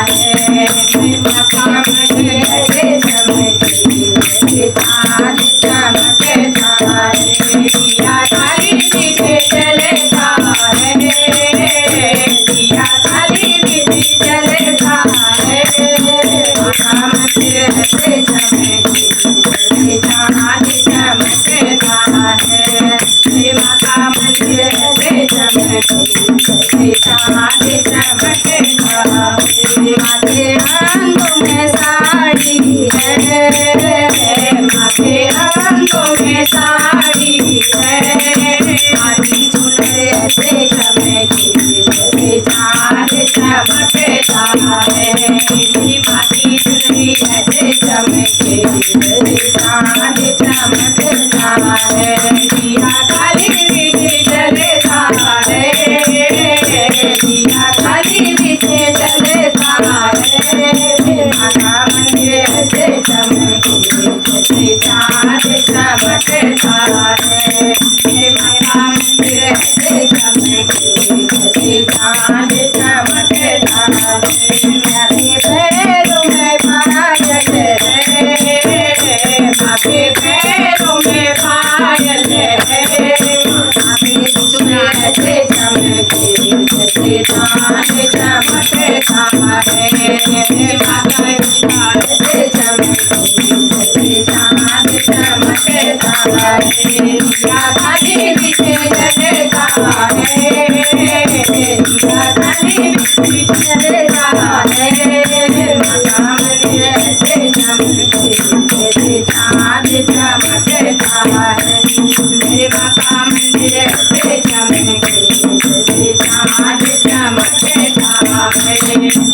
है। माता मंदिर ऐसे चमके चाँद चमकता है। दिया थाली पीछे चलता है, दिया थाली पीछे चलता है। माता मंदिर ऐसे चमके चाँद चमकता है। माता मंदिर ऐसे चमके चाँद चमकता है। माथे रंगों में साड़ी है, माथे रंगों में साड़ी है। माटी चुनर ऐसे चमके जैसे चाँद चमकता है। माटी चुनरी ऐसे चमके जैसे चाँद चमकता है। दिया थाली पीछे चलता है, दिया थाली पीछे चलता है। माता मंदिर ऐसे चमके जैसे चाँद चमकता है। माता मंदिर ऐसे चमके जैसे चाँद चमकता है। मेरे पैरों में पायल है, माथे पैरों में पायल है। माथे चुनरी ऐसे चमके जैसे चाँद चमकता है। माता ऐसे चमके जैसे चाँद चमकता है। दिया थाली पीछे चलता है, दिया थाली पीछे चलता है। माता मंदिर ऐसे चमके जैसे चाँद चमकता है। मेरे माता मंदिर ऐसे चमके जैसे चाँद चमकता है।